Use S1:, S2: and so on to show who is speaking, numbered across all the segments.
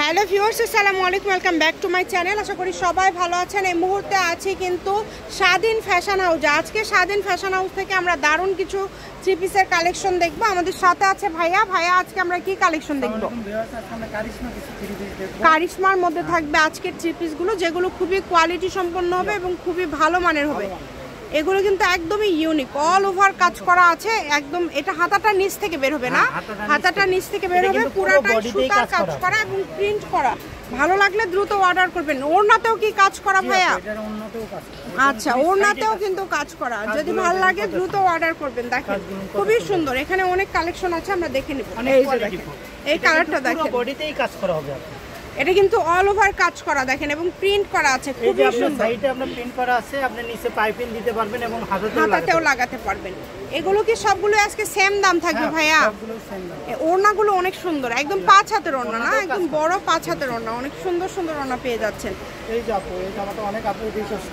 S1: Hello viewers, আসসালামু আলাইকুম, welcome back to my channel. আশা করি সবাই ভালো আছেন। এই মুহূর্তে আছি কিন্তু স্বাধীন ফ্যাশন হাউসে। আজকে স্বাধীন ফ্যাশন হাউস থেকে আমরা দারুণ কিছু থ্রি পিসের কালেকশন দেখবো। আমাদের সাথে আছে ভাইয়া। আজকে আমরা কি কালেকশন দেখবো? কারিশমার মধ্যে থাকবে আজকের থ্রি পিসগুলো, যেগুলো খুবই কোয়ালিটি সম্পন্ন হবে এবং খুবই ভালো মানের হবে। এগুলো কিন্তু একদমই ইউনিক, অল ওভার কাজ করা আছে একদম। এটা হাতাটা নিচ থেকে বের হবে না, হাতাটা নিচ থেকে বের হবে, পুরোটাই সুতার কাজ করা এবং প্রিন্ট করা। ভালো লাগলে দ্রুত অর্ডার করবেন। ওড়নাতেও কি কাজ করা ভাইয়া? আচ্ছা, ওড়নাতেও কিন্তু কাজ করা। যদি ভালো লাগে দ্রুত অর্ডার করবেন। দেখেন খুবই সুন্দর, এখানে অনেক কালেকশন আছে, আমরা দেখে নেব। এই কালারটা দেখেন,
S2: বডিতেই কাজ করা হবে।
S1: এটা কিন্তু অল ওভার কাজ করা দেখেন এবং প্রিন্ট করা আছে, খুবই সুন্দর।
S2: সাইডে আপনার প্রিন্ট করা আছে, আপনি নিচে পাইপিং দিতে পারবেন এবং
S1: হাতাতেও লাগাতে পারবেন। এগুলো কি সবগুলো আজকে সেম দাম থাকবে ভাইয়া? ওড়নাগুলো অনেক সুন্দর, একদম 5 হাতের ওড়না না, একদম বড় 5 হাতের ওড়না। অনেক সুন্দর সুন্দর ওড়না পেয়ে যাচ্ছেন।
S2: এই যে আপু, এই জামাটা অনেক আপু রিকোয়েস্ট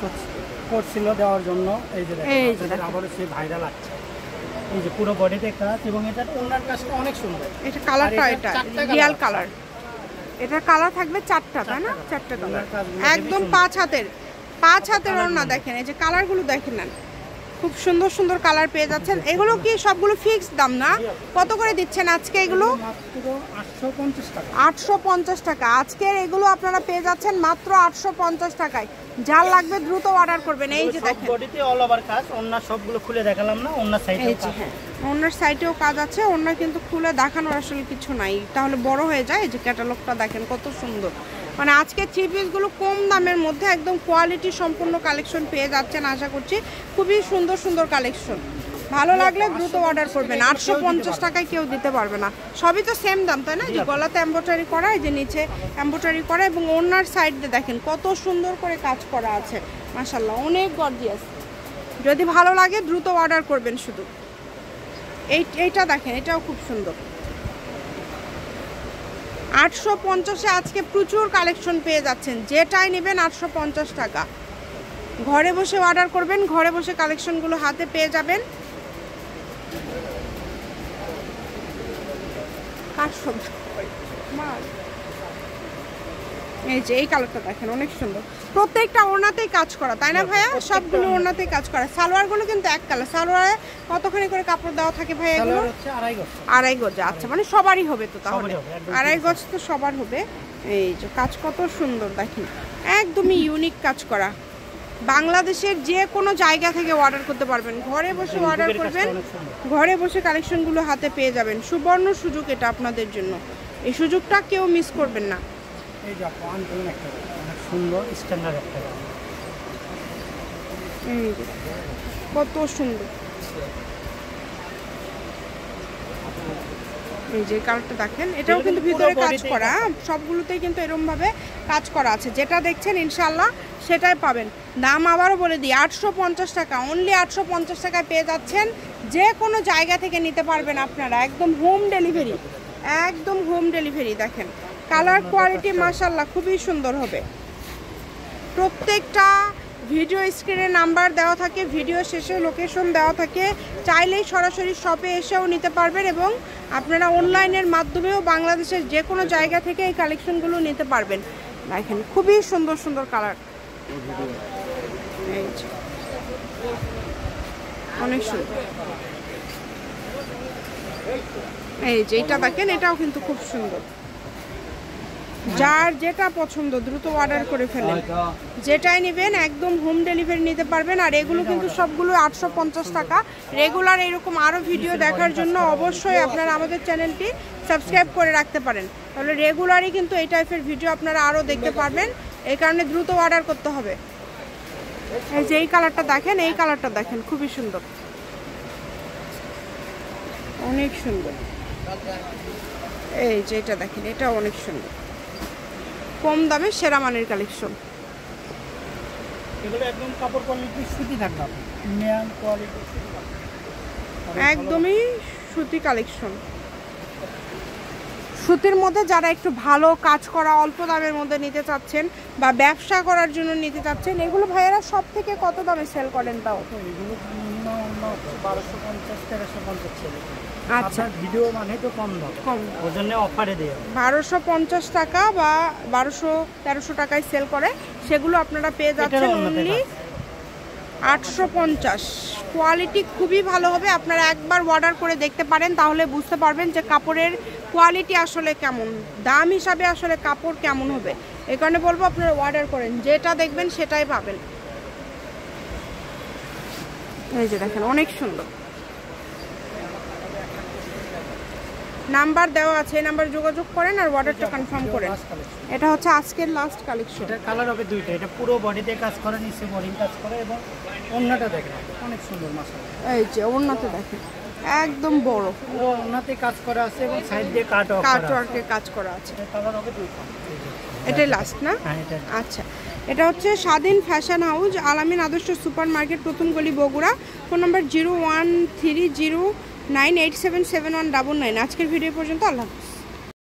S2: করছিল দেওয়ার জন্য। এই যে দেখেন আবারও সেই ভাইরাল আছে। এই যে পুরো বডিতে কাজ এবং এটার ওড়নার কাজটা অনেক সুন্দর।
S1: এটা কালারটা, এটা রিয়াল কালার। এটা কালার থাকবে 4টা, তাই না? 4টা কালার, একদম 5 হাতের ওড়না। দেখেন এই যে কালারগুলো দেখেন না, খুব সুন্দর সুন্দর কালার পেয়ে যাচ্ছেন। এগুলো কি সবগুলো ফিক্স দাম না? কত করে দিচ্ছেন আজকে এগুলো?
S2: মাত্র 850 টাকা।
S1: 850 টাকা আজকের এগুলো আপনারা পেয়ে যাচ্ছেন মাত্র 850 টাকায়। যার লাগবে দ্রুত অর্ডার করবেন। এই যে দেখেন
S2: বডিতে অল ওভার কাজ। ওড়না সবগুলো খুলে দেখালাম না, ওড়নার সাইডে
S1: এই যে হ্যাঁ, ওড়নার সাইডেও কাজ আছে। ওড়না কিন্তু খুলে দেখানোর আসলে কিছু নাই, তাহলে বড় হয়ে যায়। এই যে ক্যাটালগটা দেখেন কত সুন্দর। মানে আজকে থ্রি পিসগুলো কম দামের মধ্যে একদম কোয়ালিটি সম্পূর্ণ কালেকশন পেয়ে যাচ্ছেন। আশা করছি খুবই সুন্দর সুন্দর কালেকশন। ভালো লাগলে দ্রুত অর্ডার করবেন। 850 টাকায় কেউ দিতে পারবে না। সবই তো সেম দাম, তাই না? যে গলাতে এমব্রয়ডারি করা, এই যে নিচে এমব্রয়ডারি করা এবং ওড়নার সাইড দিয়ে দেখেন কত সুন্দর করে কাজ করা আছে। মাশাআল্লাহ, অনেক গর্জিয়াস। যদি ভালো লাগে দ্রুত অর্ডার করবেন শুধু। এইটা দেখেন, এটাও খুব সুন্দর। 850-এ আজকে প্রচুর কালেকশন পেয়ে যাচ্ছেন। যেটাই নেবেন 850 টাকা। ঘরে বসে অর্ডার করবেন, ঘরে বসে কালেকশনগুলো হাতে পেয়ে যাবেন। এই যে এই কালারটা দেখেন অনেক সুন্দর। প্রত্যেকটা ওড়নাতেই কাজ করা, তাই না ভাইয়া? সবগুলো ওড়নাতেই কাজ করা। সালোয়ারগুলো কিন্তু এক কালার। সালোয়ারে কতখানি করে কাপড় দেওয়া থাকে ভাইয়া এগুলো? 2.5 গজ। আচ্ছা, মানে সবারই হবে তো তাহলে? 2.5 গজ তো সবার হবে। এই যে কাজ কত সুন্দর দেখেন, একদমই ইউনিক কাজ করা। বাংলাদেশের যে কোনো জায়গা থেকে অর্ডার করতে পারবেন। ঘরে বসে অর্ডার করবেন, ঘরে বসে কালেকশনগুলো হাতে পেয়ে যাবেন। সুবর্ণ সুযোগ এটা আপনাদের জন্য। এই সুযোগটা কেউ মিস করবেন না।
S2: এই যে একটা অনেক সুন্দর স্ট্যান্ডার্ড একটা,
S1: এই যে কত সুন্দর। এই যে কালারটা দেখেন, এটাও কিন্তু ভিতরে কাজ করা। সবগুলোতেই কিন্তু এরকম ভাবে কাজ করা আছে। যেটা দেখছেন ইনশাআল্লাহ সেটাই পাবেন। দাম আবারও বলে দিই, 850 টাকা। অনলি 850 টাকায় পেয়ে যাচ্ছেন। যে কোনো জায়গা থেকে নিতে পারবেন আপনারা, একদম হোম ডেলিভারি, একদম হোম ডেলিভারি। দেখেন কালার কোয়ালিটি মাশাআল্লাহ খুবই সুন্দর হবে। প্রত্যেকটা ভিডিও স্ক্রিনে নাম্বার দেওয়া থাকে, ভিডিও শেষে লোকেশন দেওয়া থাকে। চাইলেই সরাসরি শপে এসেও নিতে পারবেন এবং আপনারা অনলাইনের মাধ্যমেও বাংলাদেশের যে কোনো জায়গা থেকে এই কালেকশনগুলো নিতে পারবেন। দেখেন খুবই সুন্দর সুন্দর কালার, অনেক সুন্দর। এই যে এটা দেখেন, এটাও কিন্তু খুব সুন্দর। যার যেটা পছন্দ দ্রুত অর্ডার করে ফেলেন। যেটাই নেবেন একদম হোম ডেলিভারি নিতে পারবেন। আর এগুলো কিন্তু সবগুলো 850 টাকা। রেগুলার এরকম আরও ভিডিও দেখার জন্য অবশ্যই আপনারা আমাদের চ্যানেলটি সাবস্ক্রাইব করে রাখতে পারেন, তাহলে রেগুলারই কিন্তু এই টাইপের ভিডিও আপনারা আরও দেখতে পারবেন। এই কারণে দ্রুত অর্ডার করতে হবে। এই যে এই কালারটা দেখেন, এই কালারটা দেখেন খুবই সুন্দর, অনেক সুন্দর। এই যে এটা দেখেন, এটা অনেক সুন্দর। কম দামে সেরা মানের কালেকশন।
S2: এগুলো একদম কাপড় কোয়ালিটি সুতি থাকবে, মিয়ান কোয়ালিটি,
S1: একদমই সুতি কালেকশন। সুতির মধ্যে যারা একটু ভালো কাজ করা অল্প দামের মধ্যে নিতে চাচ্ছেন বা ব্যবসা করার জন্য নিতে চাচ্ছেন, এগুলো ভাইয়েরা সব থেকে কত দামে সেল করেন? তাও
S2: এগুলো মিনিমাম 1250-1350
S1: আচ্ছা
S2: আপনার ভিডিও মানে তো কম দাম,
S1: কম
S2: ওর জন্য অফারে দেয়
S1: 1250 টাকা বা 1200-1300 টাকায় সেল করে, সেগুলো আপনারা পেয়ে যাচ্ছেন অনলি 850। কোয়ালিটি খুবই ভালো হবে, আপনারা একবার অর্ডার করে দেখতে পারেন, তাহলে বুঝতে পারবেন যে কাপড়ের কোয়ালিটি আসলে কেমন, দাম হিসাবে আসলে কাপড় কেমন হবে। এই কারণে বলবো আপনারা অর্ডার করেন, যেটা দেখবেন সেটাই পাবেন। এই যে দেখেন অনেক সুন্দর, নাম্বার দেওয়া আছে, এই নাম্বার যোগাযোগ করেন আর অর্ডারটা কনফার্ম করেন। এটা হচ্ছে আজকের লাস্ট কালেকশন।
S2: এটা কালার হবে দুইটা, এটা পুরো বডিতে কাজ করে, নিচে বোরিং কাজ করে এবং ওড়নাটা দেখেন অনেক সুন্দর মাশাআল্লাহ।
S1: এই যে ওড়নাতে দেখেন একদম বড়,
S2: পুরো ওড়নাতে কাজ করা আছে এবং সাইড দিয়ে কাট
S1: ওয়ার্কে কাজ করা আছে।
S2: এটা কালার হবে দুইটা।
S1: এটাই লাস্ট না?
S2: হ্যাঁ এটা।
S1: আচ্ছা, এটা হচ্ছে স্বাধীন ফ্যাশন হাউস, আলামিন আদর্শ সুপার মার্কেট, প্রথম গলি, বগুড়া। Phone number 013098777199। আজকের ভিডিও পর্যন্ত, আল্লাহ হাফেজ।